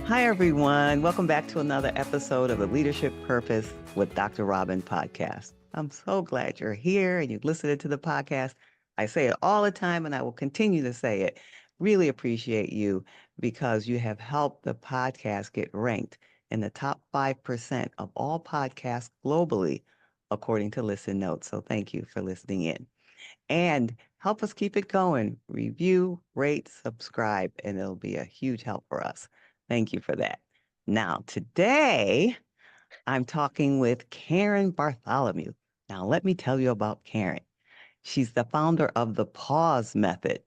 Hi, everyone. Welcome back to another episode of the Leadership Purpose with Dr. Robin podcast. I'm so glad you're here and you're listening to the podcast. I say it all the time and I will continue to say it. Really appreciate you because you have helped the podcast get ranked in the top 5% of all podcasts globally, according to Listen Notes. So thank you for listening in and help us keep it going. Review, rate, subscribe, and it'll be a huge help for us. Thank you for that. Now, today, I'm talking with Karen Bartholomew. Now, let me tell you about Karen. She's the founder of the Pause Method.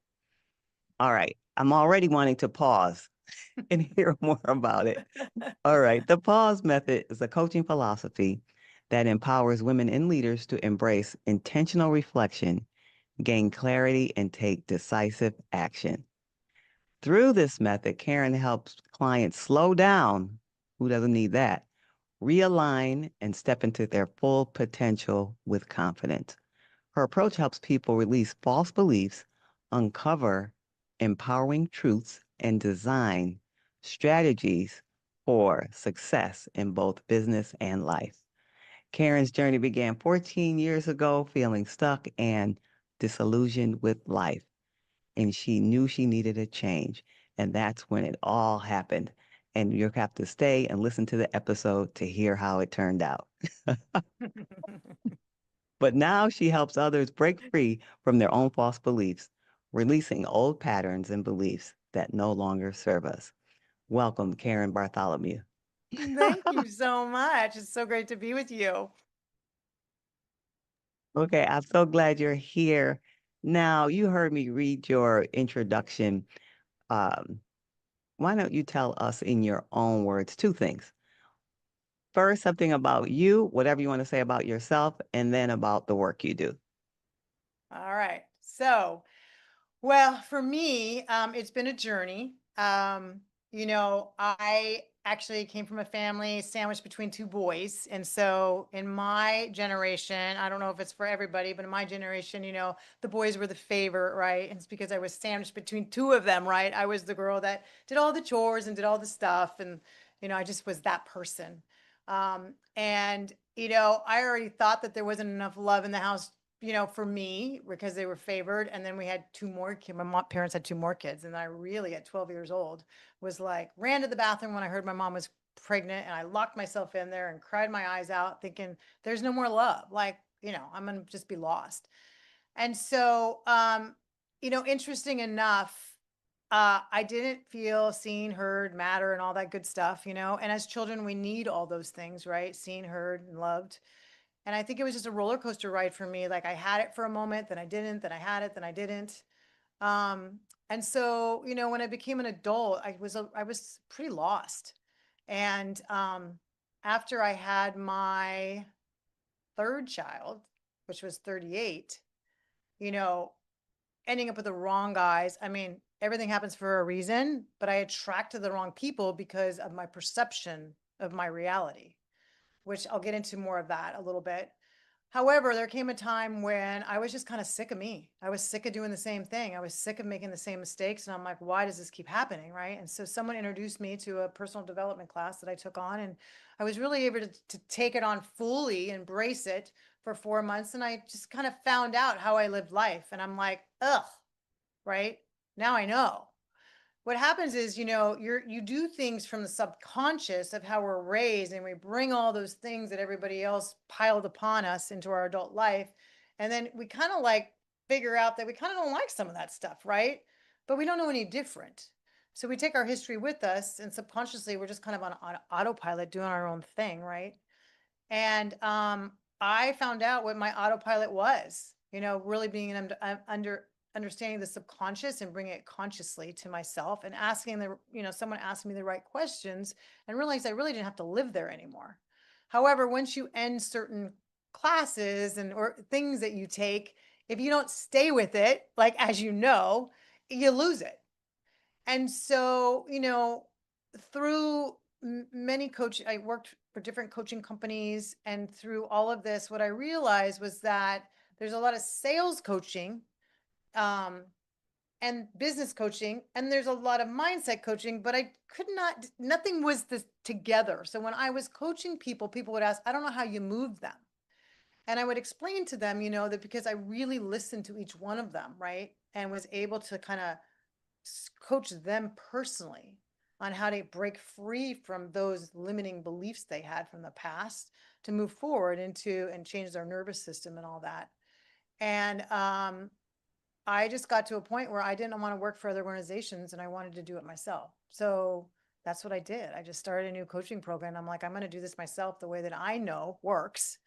All right, I'm already wanting to pause and hear more about it. All right, the Pause Method is a coaching philosophy that empowers women and leaders to embrace intentional reflection, gain clarity, and take decisive action. Through this method, Karen helps clients slow down, who doesn't need that, realign, and step into their full potential with confidence. Her approach helps people release false beliefs, uncover empowering truths, and design strategies for success in both business and life. Karen's journey began 14 years ago, feeling stuck and disillusioned with life, and she knew she needed a change. And that's when it all happened. And you'll have to stay and listen to the episode to hear how it turned out. But now she helps others break free from their own false beliefs, releasing old patterns and beliefs that no longer serve us. Welcome, Karen Bartholomew. Thank you so much. It's so great to be with you. Okay, I'm so glad you're here. Now, you heard me read your introduction. Um, why don't you tell us in your own words two things? First, something about you, whatever you want to say about yourself, and then about the work you do. All right. For me, it's been a journey. I actually came from a family sandwiched between two boys. And so in my generation, I don't know if it's for everybody, but in my generation, the boys were the favorite, right? And it's because I was sandwiched between two of them, right? I was the girl that did all the chores and did all the stuff. And, I just was that person. I already thought that there wasn't enough love in the house, for me because they were favored. And then we had two more kids. Parents had two more kids. And I really, at 12 years old, was like, ran to the bathroom when I heard my mom was pregnant. And I locked myself in there and cried my eyes out, thinking, there's no more love. Like, I'm going to just be lost. And so, interesting enough, I didn't feel seen, heard, matter, and all that good stuff, And as children, we need all those things, right? Seen, heard, and loved. And I think it was just a roller coaster ride for me. Like I had it for a moment, then I didn't, then I had it, then I didn't. And so, when I became an adult, I was pretty lost. And after I had my third child, which was 38, you know, ending up with the wrong guys. I mean, everything happens for a reason, but I attracted the wrong people because of my perception of my reality, which I'll get into more of that a little bit. However, there came a time when I was just kind of sick of me. I was sick of doing the same thing. I was sick of making the same mistakes. And I'm like, why does this keep happening? Right. And so someone introduced me to a personal development class that I took on. And I was really able to take it on fully, embrace it for 4 months. And I just kind of found out how I lived life. And I'm like, ugh, right. Now I know. What happens is, you do things from the subconscious of how we're raised, and we bring all those things that everybody else piled upon us into our adult life. And then we kind of like figure out that we kind of don't like some of that stuff, right? But we don't know any different. So we take our history with us, and subconsciously we're just kind of on autopilot doing our own thing, right? And I found out what my autopilot was, really being understanding the subconscious and bringing it consciously to myself, and asking someone asked me the right questions, and realized I really didn't have to live there anymore. However, once you end certain classes and or things that you take, if you don't stay with it, like, as you lose it. And so, through many I worked for different coaching companies. And through all of this, what I realized was that there's a lot of sales coaching, um, and business coaching, and there's a lot of mindset coaching, but I could not, nothing was this together. So when I was coaching people, people would ask, I don't know how you move them. And I would explain to them, that because I really listened to each one of them, right? And was able to kind of coach them personally on how to break free from those limiting beliefs they had from the past to move forward into and change their nervous system and all that. And I just got to a point where I didn't want to work for other organizations and I wanted to do it myself. So that's what I did. I just started a new coaching program. I'm like, I'm going to do this myself the way that I know works,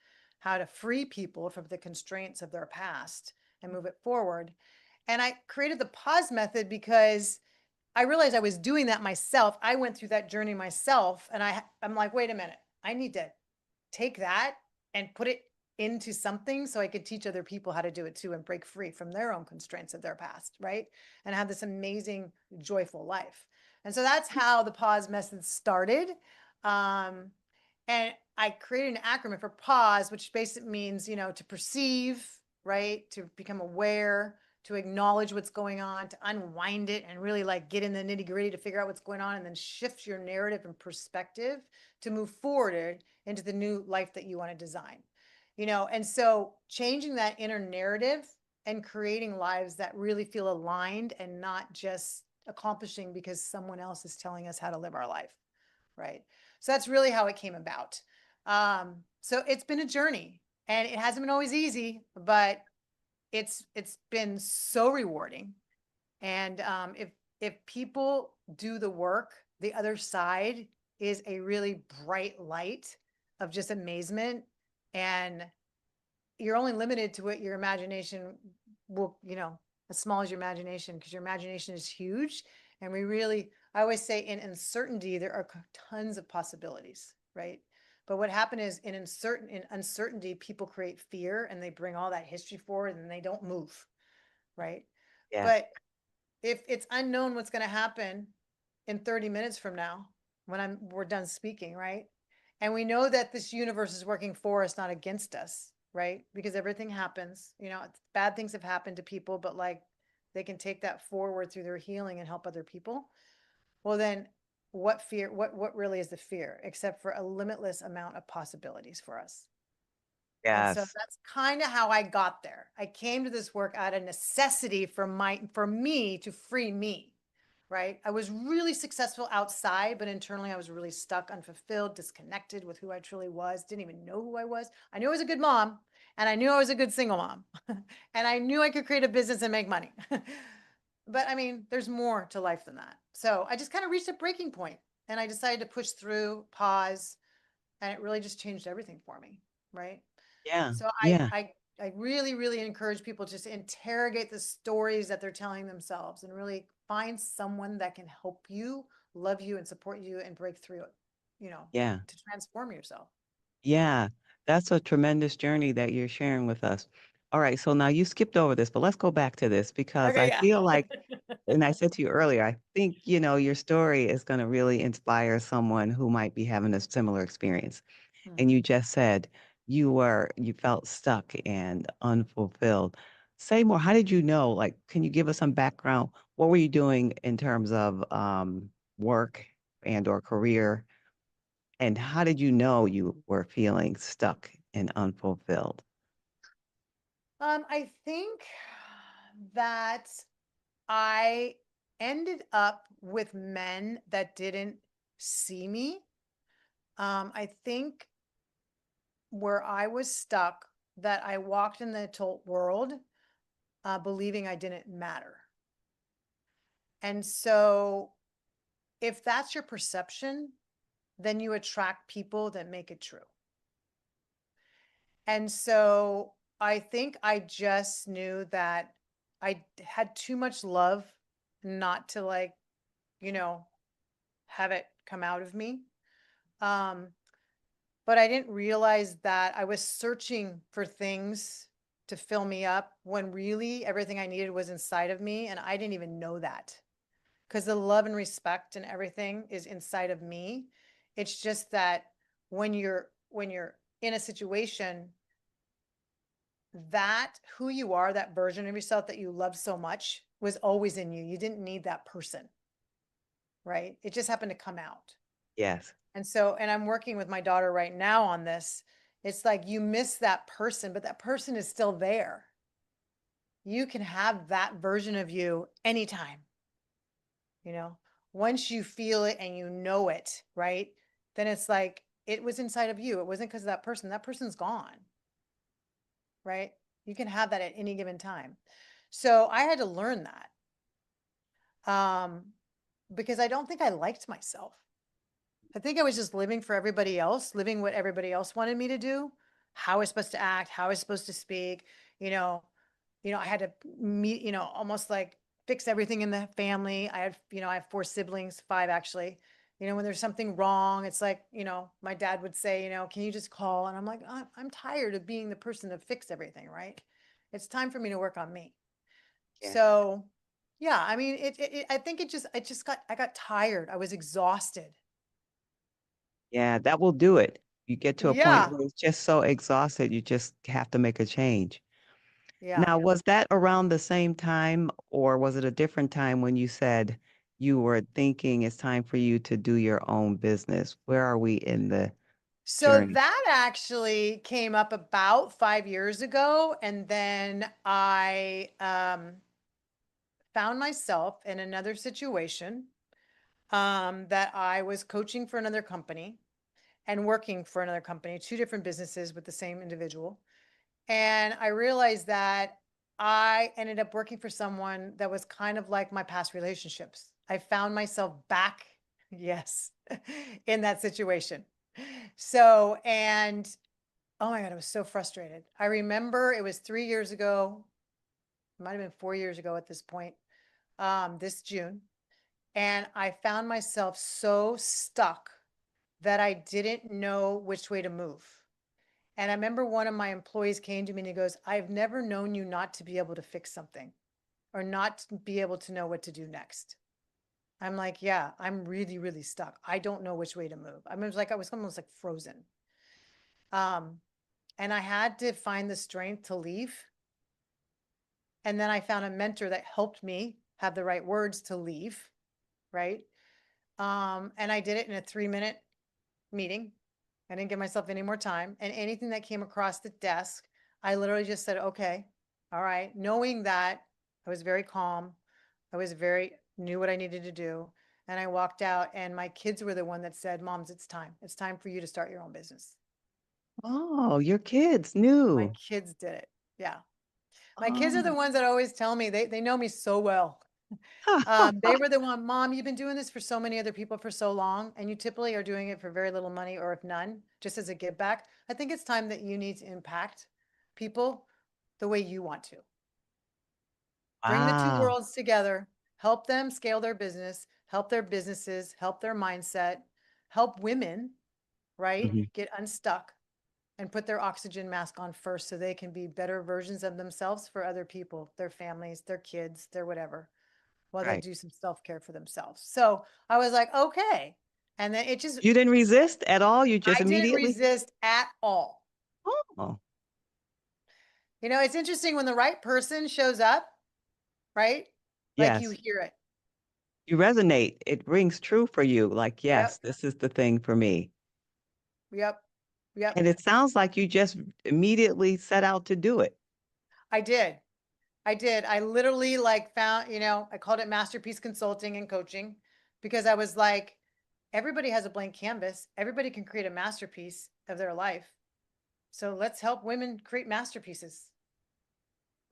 how to free people from the constraints of their past and move it forward. And I created the pause method because I realized I was doing that myself. I went through that journey myself and I'm like, wait a minute, I need to take that and put it into something so I could teach other people how to do it too and break free from their own constraints of their past, right? And have this amazing, joyful life. And so that's how the pause method started. Um, and I created an acronym for pause, which basically means, to perceive, right? To become aware, to acknowledge what's going on, to unwind it and really like get in the nitty gritty to figure out what's going on and then shift your narrative and perspective to move forward into the new life that you want to design. And so changing that inner narrative and creating lives that really feel aligned and not just accomplishing because someone else is telling us how to live our life. Right. So that's really how it came about. So it's been a journey and it hasn't been always easy, but it's been so rewarding. And if people do the work, the other side is a really bright light of just amazement. And you're only limited to what your imagination will, as small as your imagination, because your imagination is huge. And I always say in uncertainty, there are tons of possibilities, right? But what happened is in uncertainty, people create fear and they bring all that history forward and they don't move, right? Yeah. But if it's unknown what's going to happen in 30 minutes from now when we're done speaking, right? And we know that this universe is working for us, not against us, right? Because everything happens, bad things have happened to people, but like they can take that forward through their healing and help other people. Well, then what really is the fear except for a limitless amount of possibilities for us? And so Yes. that's kind of how I got there. I came to this work out of necessity for me to free me, right? I was really successful outside, but internally I was really stuck, unfulfilled, disconnected with who I truly was, didn't even know who I was. I knew I was a good mom and I knew I was a good single mom and I knew I could create a business and make money. But I mean, there's more to life than that. So I just kind of reached a breaking point and I decided to push through, pause, and it really just changed everything for me, right? Yeah. So Yeah. I really, really encourage people just to interrogate the stories that they're telling themselves and really find someone that can help you, love you, and support you and break through it, Yeah. to transform yourself. Yeah. That's a tremendous journey that you're sharing with us. All right. So now you skipped over this, but let's go back to this because Okay, I yeah. feel like, and I said to you earlier, I think, your story is going to really inspire someone who might be having a similar experience. And you Mhm. just said you felt stuck and unfulfilled. Say more. How did you know? Like, can you give us some background? What were you doing in terms of work and or career? And how did you know you were feeling stuck and unfulfilled? I think that I ended up with men that didn't see me. I think where I was stuck, that I walked in the adult world believing I didn't matter. And so, if that's your perception, then you attract people that make it true. And so, I think I just knew that I had too much love not to like, you know, have it come out of me. Um, but I didn't realize that I was searching for things to fill me up when really everything I needed was inside of me. And I didn't even know that because the love and respect and everything is inside of me. It's just that when you're in a situation, that who you are, that version of yourself that you love so much was always in you. You didn't need that person, right? It just happened to come out. Yes. And so, and I'm working with my daughter right now on this. It's like you miss that person, but that person is still there. You can have that version of you anytime, you know, once you feel it and you know it, right? Then it's like it was inside of you. It wasn't because of that person. That person's gone, right? You can have that at any given time. So I had to learn that because I don't think I liked myself. I think I was just living for everybody else, living what everybody else wanted me to do, how I was supposed to act, how I was supposed to speak, you know, I had to meet, almost like fix everything in the family. I had, I have 4 siblings, 5 actually. When there's something wrong, it's like, my dad would say, can you just call? And I'm like, I'm tired of being the person to fix everything, right? It's time for me to work on me. Yeah. So, yeah, I mean, I think I got tired. I was exhausted. Yeah, that will do it. You get to a point Yeah. where it's just so exhausted, you just have to make a change. Yeah. Now, was that around the same time, or was it a different time when you said you were thinking it's time for you to do your own business? Where are we in the So journey? that actually came up about 5 years ago. And then I found myself in another situation that I was coaching for another company and working for another company, 2 different businesses with the same individual. And I realized that I ended up working for someone that was kind of like my past relationships. I found myself back, yes, in that situation. So, and oh my God, I was so frustrated. I remember it was 3 years ago, it might have been 4 years ago at this point, this June. And I found myself so stuck that I didn't know which way to move. And I remember one of my employees came to me and he goes, I've never known you not to be able to fix something or not to be able to know what to do next. I'm like, yeah, I'm really, really stuck. I don't know which way to move. I was like, I was almost like frozen. Um, and I had to find the strength to leave. And then I found a mentor that helped me have the right words to leave, right? And I did it in a 3-minute meeting. I didn't give myself any more time. And anything that came across the desk, I literally just said, okay, all right, knowing that I was very calm. I was very, knew what I needed to do. And I walked out, and my kids were the one that said, Moms, it's time. It's time for you to start your own business. Oh, your kids My knew. kids did it. Yeah. My kids are the Oh. ones that always tell me they know me so well. They were the one, Mom, you've been doing this for so many other people for so long, and you typically are doing it for very little money or if none, just as a give back. I think it's time that you need to impact people the way you want to. Bring the two Wow. worlds together, help them scale their business, help their businesses, help their mindset, help women, right? Mhm. Get unstuck and put their oxygen mask on first so they can be better versions of themselves for other people, their families, their kids, their whatever, while they Right. do some self-care for themselves. So I was like, okay. And then it just, You didn't resist at all? You just I didn't immediately? resist at all. Oh, It's interesting when the right person shows up, right? Like you yes. hear it. You resonate. It rings true for you. Like, Yep. yes, this is the thing for me. Yep. Yep. And it sounds like you just immediately set out to do it. I did. I did. I literally like found, I called it masterpiece consulting and coaching because I was like, everybody has a blank canvas. Everybody can create a masterpiece of their life. So let's help women create masterpieces.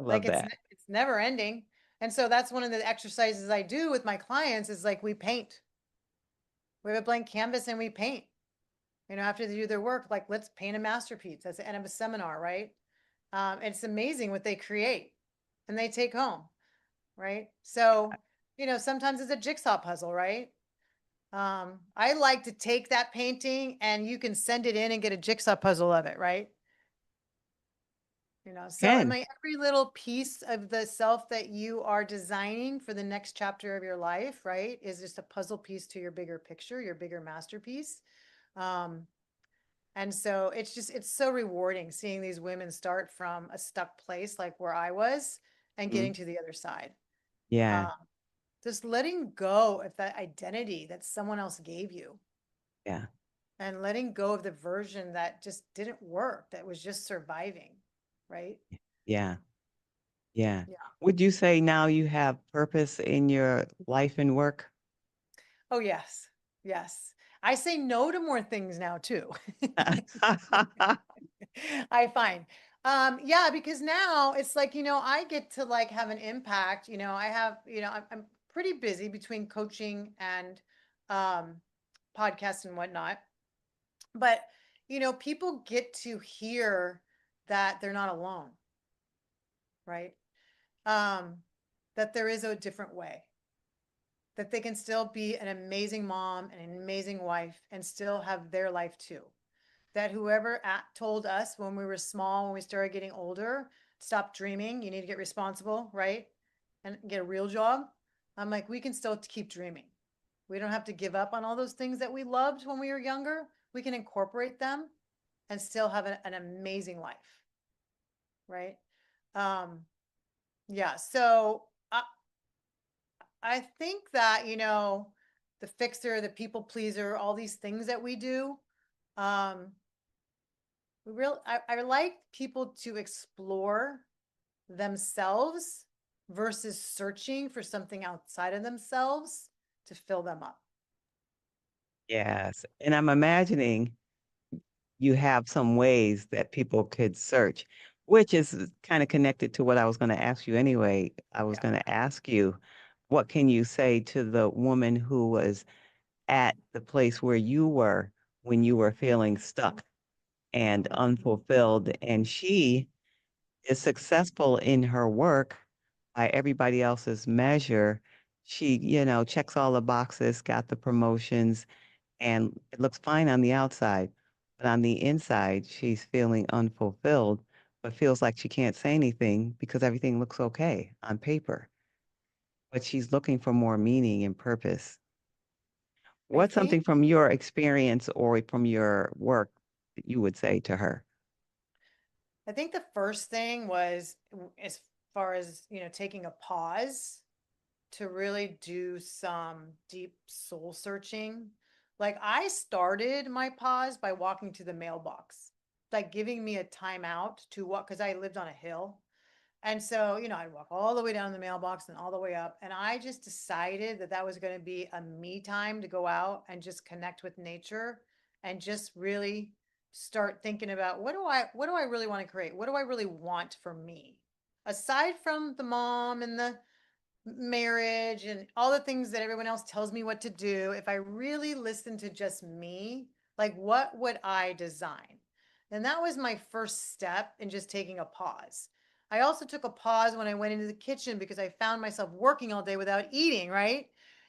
I Like love that. it's never ending. And so that's one of the exercises I do with my clients is like we paint. We have a blank canvas and we paint. After they do their work, like let's paint a masterpiece. That's the end of a seminar, right? It's amazing what they create and they take home, right? So, sometimes it's a jigsaw puzzle, right? I like to take that painting and you can send it in and get a jigsaw puzzle of it, right? So I Can. mean, every little piece of the self that you are designing for the next chapter of your life, right, is just a puzzle piece to your bigger picture, your bigger masterpiece. Um, and so it's so rewarding seeing these women start from a stuck place like where I was and Mhm. getting to the other side. Yeah. Um, just letting go of that identity that someone else gave you Yeah. and letting go of the version that just didn't work, that was just surviving, right? Yeah. Yeah. Yeah. Would you say now you have purpose in your life and work? Oh, yes. Yes. I say no to more things now too. I find. Yeah, because now it's like, I get to like have an impact. I have, I'm pretty busy between coaching and um podcasts and whatnot. But, people get to hear that they're not alone, right? Um, that there is a different way, that they can still be an amazing mom and an amazing wife and still have their life too. That whoever told us when we were small, when we started getting older, stop dreaming, you need to get responsible, right? And get a real job. I'm like, we can still keep dreaming. We don't have to give up on all those things that we loved when we were younger. We can incorporate them and still have an amazing life, right? Um, yeah. So I think that, the fixer, the people pleaser, all these things that we do, um, I like people to explore themselves versus searching for something outside of themselves to fill them up. Yes. And I'm imagining you have some ways that people could search, which is kind of connected to what I was going to ask you anyway. I was Yeah. going to ask you, what can you say to the woman who was at the place where you were when you were feeling stuck and unfulfilled? And she is successful in her work by everybody else's measure. She, checks all the boxes, got the promotions, and it looks fine on the outside. But on the inside, she's feeling unfulfilled, but feels like she can't say anything because everything looks okay on paper. But she's looking for more meaning and purpose. I What's think something from your experience or from your work that you would say to her? I think the first thing was as far as, taking a pause to really do some deep soul searching. Like I started my pause by walking to the mailbox, like giving me a timeout to walk because I lived on a hill. And so, I'd walk all the way down the mailbox and all the way up. And I just decided that that was going to be a me time to go out and just connect with nature and just really start thinking about what do I really want to create? What do I really want for me? Aside from the mom and the marriage and all the things that everyone else tells me what to do, if I really listen to just me, like what would I design? And that was my first step in just taking a pause. I also took a pause when I went into the kitchen because I found myself working all day without eating, right?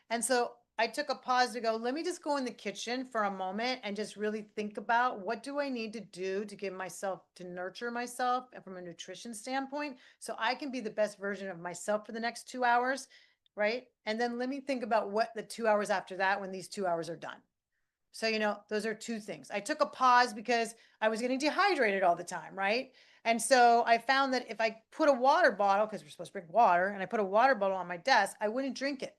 And so I took a pause to go, let me just go in the kitchen for a moment and just really think about what do I need to do to give myself, to nurture myself and from a nutrition standpoint so I can be the best version of myself for the next 2 hours, right? And then let me think about what the 2 hours after that when these 2 hours are done. So, those are two things. I took a pause because I was getting dehydrated all the time, right? And so I found that if I put a water bottle, because we're supposed to drink water, and I put a water bottle on my desk, I wouldn't drink it.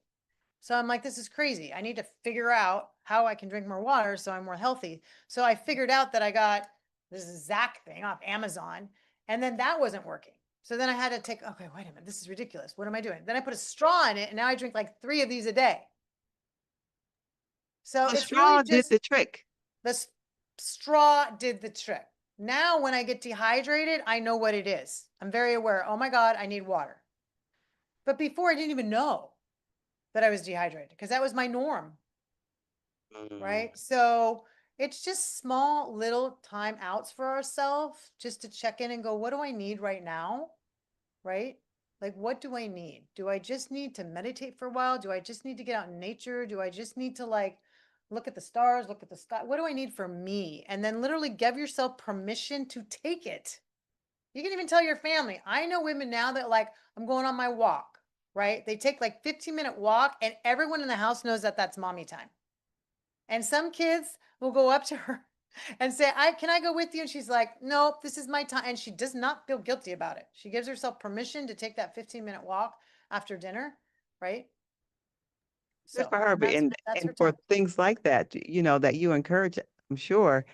So I'm like, this is crazy. I need to figure out how I can drink more water so I'm more healthy. So I figured out that I got this Zach thing off Amazon, and then that wasn't working. So then I had to take, okay, wait a minute, this is ridiculous. What am I doing? Then I put a straw in it, and now I drink like 3 of these a day. So The it's really straw did just the trick. the straw did the trick. Now, when I get dehydrated, I know what it is. I'm very aware. Oh my God, I need water. But before, I didn't even know that I was dehydrated because that was my norm. Mm, Right? So it's just small little time outs for ourselves just to check in and go, what do I need right now? Right? Like, what do I need? Do I just need to meditate for a while? Do I just need to get out in nature? Do I just need to like look at the stars, look at the sky? What do I need for me? And then literally give yourself permission to take it. You can even tell your family. I know women now that like, I'm going on my walk, right? They take like 15-minute walk and everyone in the house knows that that's mommy time. And some kids will go up to her and say, can I go with you? And she's like, nope, this is my time. And she does not feel guilty about it. She gives herself permission to take that 15-minute walk after dinner. right? Good So, for her. and But that's and her for time. things like that, that you encourage, I'm sure,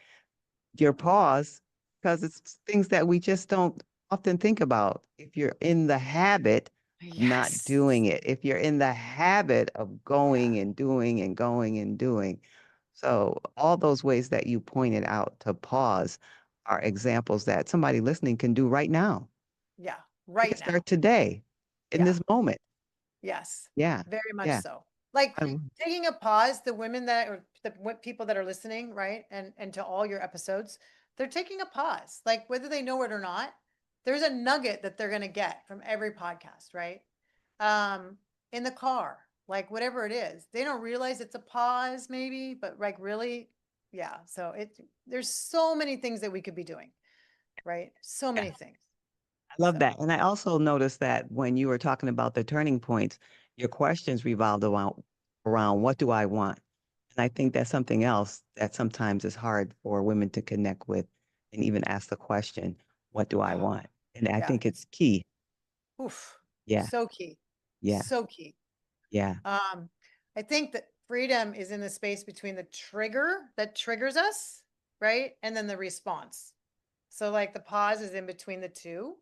your pause, because it's things that we just don't often think about. If you're in the habit of not Yes. doing it, if you're in the habit of Yeah. going and doing and going and doing. So all those ways that you pointed out to pause are examples that somebody listening can do right now. Yeah. They can Right now. start today in Yeah. this moment. Yes. Yeah. Very much Yeah. so. Like I, taking a pause, the women that or the people that are listening, right? And to all your episodes, they're taking a pause. Like whether they know it or not, there's a nugget that they're going to get from every podcast, right? Um, in the car, like whatever it is. They don't realize it's a pause maybe, but like really, yeah. So there's so many things that we could be doing, right? So yeah. many things. I love So, that. And I also noticed that when you were talking about the turning points, your questions revolved around what do I want? And I think that's something else that sometimes is hard for women to connect with and even ask the question, what do I want? And I yeah, think it's it's key. oof, Yeah. so key. Yeah. So key. Yeah. Um, I think that freedom is in the space between the trigger that triggers us, right? And then the response. So like the pause is in between the two,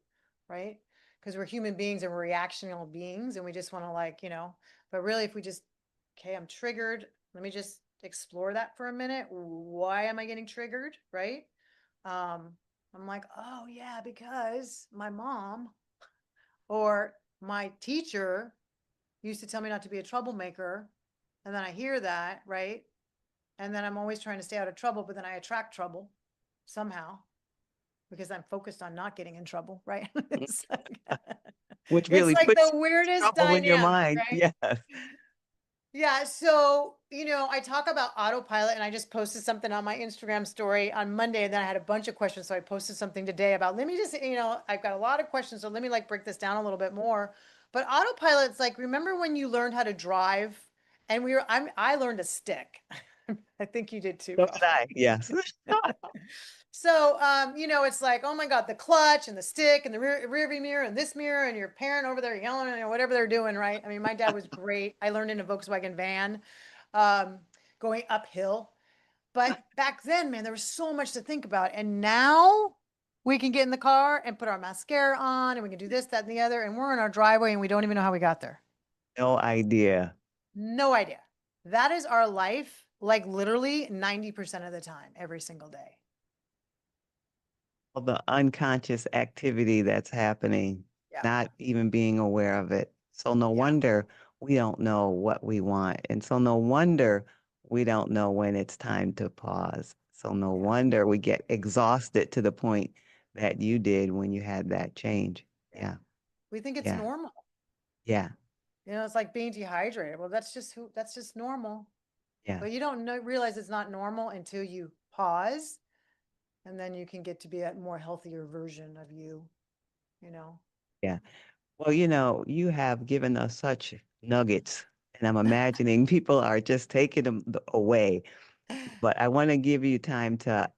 right? Because we're human beings and we're reactional beings and we just want to but really if we just, okay, I'm triggered. Let me just explore that for a minute. Why am I getting triggered? Right? Um, I'm like, oh yeah, because my mom or my teacher used to tell me not to be a troublemaker. And then I hear that, right? And then I'm always trying to stay out of trouble, but then I attract trouble somehow because I'm focused on not getting in trouble, right? it's like, Which it's really like the puts weirdest trouble in your dynamic, mind. right? Yes. Yeah. So, I talk about autopilot and I just posted something on my Instagram story on Monday and then I had a bunch of questions. So I posted something today about, let me just, I've got a lot of questions. So let me like break this down a little bit more. But autopilot's like, remember when you learned how to drive and I learned a stick. I think you did too, So did probably. I. Yes. So, it's like, oh my God, the clutch and the stick and the rear view mirror and this mirror and your parent over there yelling and whatever they're doing, right? I mean, my dad was great. I learned in a Volkswagen van, um, going uphill. But back then, man, there was so much to think about. And now we can get in the car and put our mascara on and we can do this, that, and the other. And we're in our driveway and we don't even know how we got there. No idea. No idea. That is our life, like literally 90% of the time, every single day. All the unconscious activity that's happening, Yeah. not even being aware of it. So no Yeah. wonder we don't know what we want. And so no wonder we don't know when it's time to pause. So no Yeah. wonder we get exhausted to the point that you did when you had that change. Yeah. Yeah. We think it's Yeah. normal. Yeah. It's like being dehydrated. Well, that's just normal. Yeah. But you don't realize it's not normal until you pause and then you can get to be a more healthier version of you, you know. Yeah. Well, you have given us such nuggets, and I'm imagining people are just taking them away. But I want to give you time to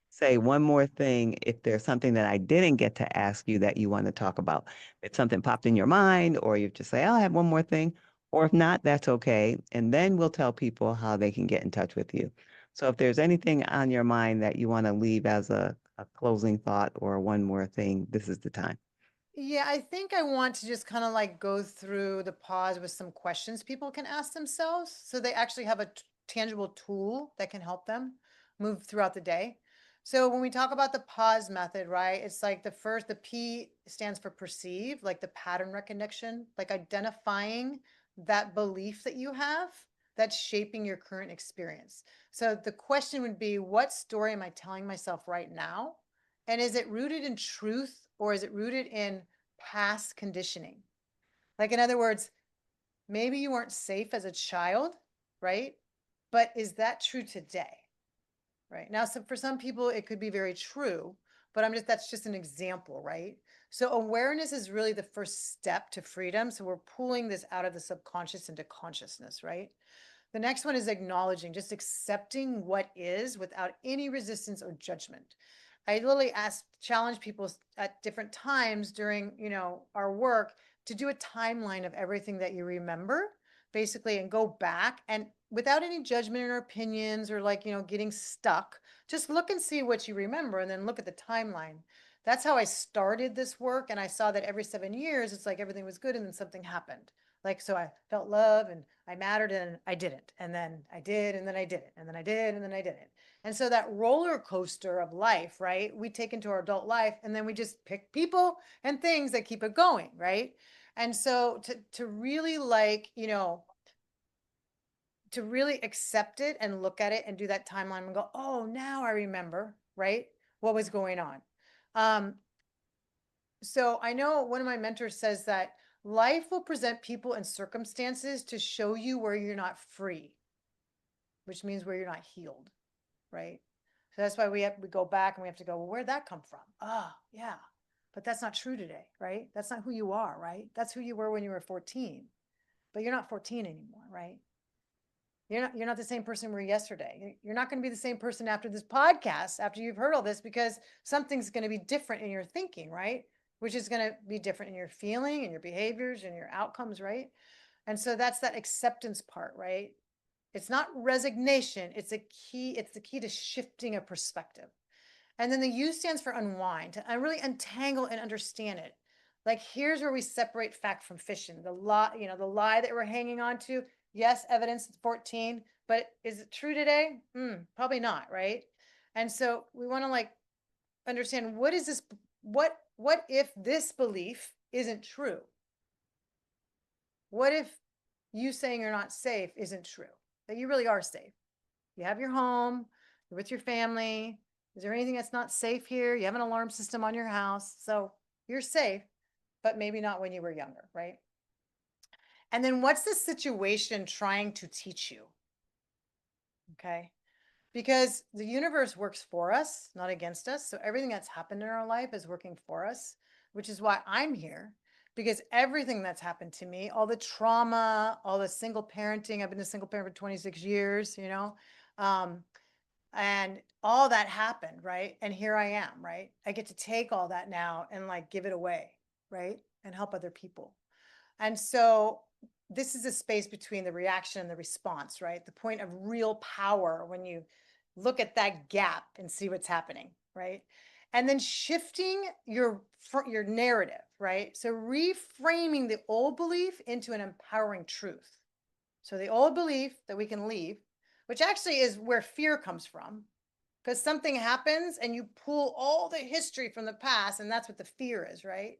say one more thing if there's something that I didn't get to ask you that you want to talk about. If something popped in your mind, or you just say, "Oh, I have one more thing," or if not, that's okay. And then we'll tell people how they can get in touch with you. So if there's anything on your mind that you want to leave as a closing thought or one more thing, this is the time. Yeah, I think I want to just kind of like go through the pause with some questions people can ask themselves so they actually have a tangible tool that can help them move throughout the day. So when we talk about the pause method, right, it's like the P stands for perceive, like the pattern recognition, like identifying that belief that you have that's shaping your current experience. So the question would be, what story am I telling myself right now? And is it rooted in truth or is it rooted in past conditioning? Like, in other words, maybe you weren't safe as a child, right? But is that true today? Right now, so for some people, it could be very true, but that's just an example, right? So, awareness is really the first step to freedom. So, we're pulling this out of the subconscious into consciousness, right? The next one is acknowledging, just accepting what is without any resistance or judgment. I literally challenge people at different times during, our work. to do a timeline of everything that you remember, basically, and go back and without any judgment or opinions or like, getting stuck, just look and see what you remember and then look at the timeline. That's how I started this work. And I saw that every 7 years, it's like everything was good and then something happened. Like, so I felt love and I mattered and I didn't. And then I did, and then I didn't. And then I did, and then I didn't. And so that roller coaster of life, right? We take into our adult life and then we just pick people and things that keep it going, right? And so to really like, to really accept it and look at it and do that timeline and go, oh, now I remember, right? What was going on. So I know one of my mentors says that life will present people and circumstances to show you where you're not free, which means where you're not healed, right? So that's why we go back and we have to go, well, where'd that come from? Oh, yeah. But that's not true today, right? That's not who you are, right? That's who you were when you were 14. But you're not 14 anymore, right? You're not the same person you were yesterday. You're not going to be the same person after this podcast, after you've heard all this, because something's going to be different in your thinking, right? Which is going to be different in your feeling and your behaviors and your outcomes, right? And so that's that acceptance part, right? It's not resignation. It's the key to shifting a perspective. And then the U stands for unwind, to really untangle and understand it. Like, here's where we separate fact from fiction. The lie that we're hanging on to. Yes, evidence is 14, but is it true today? Probably not, right? And so we want to like understand, what is this? What if this belief isn't true? What if you saying you're not safe isn't true? That you really are safe. You have your home, you're with your family. Is there anything that's not safe here? You have an alarm system on your house. So you're safe, but maybe not when you were younger, right? And then what's the situation trying to teach you? Okay. Because the universe works for us, not against us. So everything that's happened in our life is working for us, which is why I'm here. Because everything that's happened to me, all the trauma, all the single parenting, I've been a single parent for 26 years, and all that happened, right? And here I am, right? I get to take all that now and like give it away, right? And help other people. And so this is a space between the reaction and the response, right? The point of real power when you look at that gap and see what's happening, right? And then shifting your narrative, right? So reframing the old belief into an empowering truth. So the old belief that we can leave, which actually is where fear comes from, because something happens and you pull all the history from the past, and that's what the fear is, right?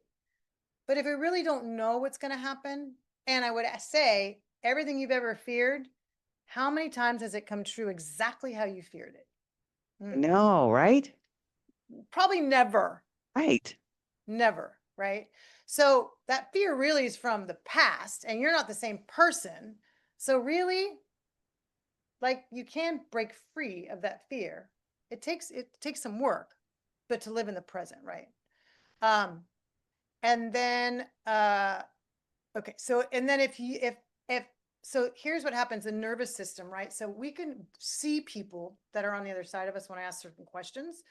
But if we really don't know what's going to happen, and I would say everything you've ever feared, how many times has it come true exactly how you feared it? No, right? Probably never. Right. Never, right? So that fear really is from the past, and you're not the same person. So really, like, you can break free of that fear. It takes some work, but to live in the present, right? And then okay, so and then if so here's what happens, the nervous system, right? So we can see people that are on the other side of us when I ask certain questions.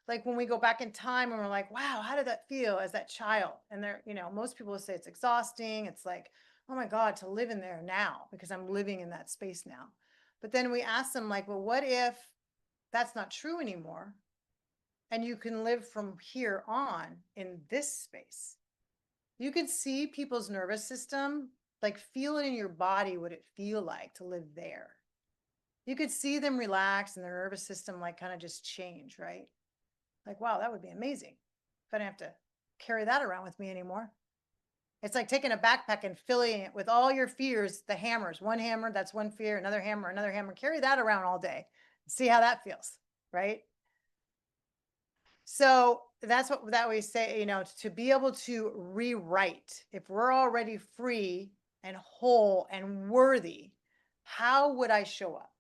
Like when we go back in time and we're like, wow, how did that feel as that child? And they're, most people will say it's exhausting. It's like, oh my God, to live in there now, because I'm living in that space now. But then we ask them like, well, what if that's not true anymore? And you can live from here on in this space. You could see people's nervous system, like feel it in your body, what it feel like to live there. You could see them relax and their nervous system like kind of just change, right? Like, wow, that would be amazing if I didn't have to carry that around with me anymore. It's like taking a backpack and filling it with all your fears, the hammers, one hammer, that's one fear, another hammer, carry that around all day. See how that feels, right? So that's what that we say, to be able to rewrite, if we're already free and whole and worthy, how would I show up?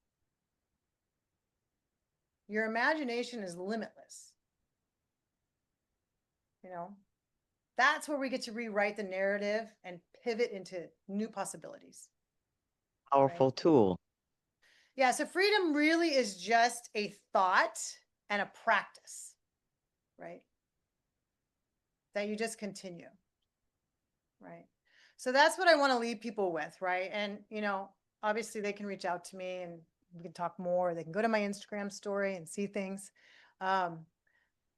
Your imagination is limitless. That's where we get to rewrite the narrative and pivot into new possibilities. Powerful Right? tool. Yeah. So freedom really is just a thought and a practice, right? That you just continue. Right. So that's what I want to leave people with, right? And, obviously they can reach out to me and we can talk more. They can go to my Instagram story and see things. Um,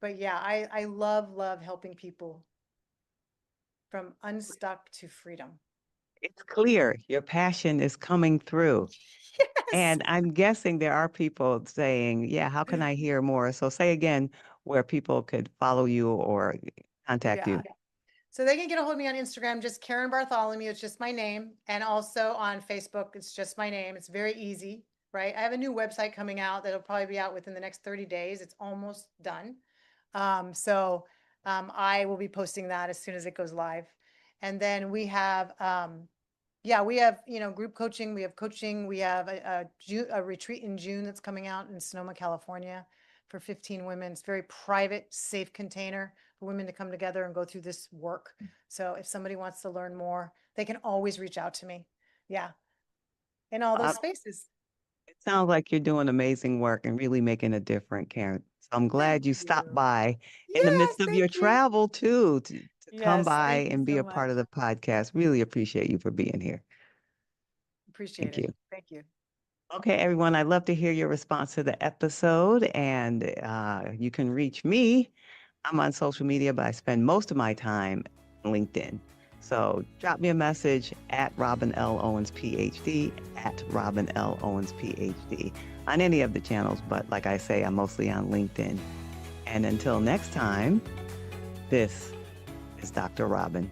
but yeah, I love helping people from unstuck to freedom. It's clear your passion is coming through. Yes. And I'm guessing there are people saying, yeah, how can I hear more? So say again where people could follow you or contact Yeah. you. So they can get a hold of me on Instagram, just Karen Bartholomew. It's just my name. And also on Facebook, it's just my name. It's very easy, right? I have a new website coming out that'll probably be out within the next 30 days. It's almost done. I will be posting that as soon as it goes live. And then we have, we have, group coaching. We have coaching. We have a retreat in June that's coming out in Sonoma, California for 15 women. It's very private, safe container for women to come together and go through this work. So if somebody wants to learn more, they can always reach out to me. Yeah. In all those Uh, spaces. it sounds like you're doing amazing work and really making a difference, Karen. So I'm Thank glad you stopped you. by in the Yes, midst of your thank you. travel too, to come Yes, by thank you and be so a much. part of the podcast. Really appreciate you for being here. Appreciate Thank it. you. Thank you. Okay, everyone, I'd love to hear your response to the episode, and you can reach me. I'm on social media, but I spend most of my time on LinkedIn. So drop me a message at Robin L. Owens, PhD, at Robin L. Owens, PhD, on any of the channels. But like I say, I'm mostly on LinkedIn. And until next time, this is Dr. Robin.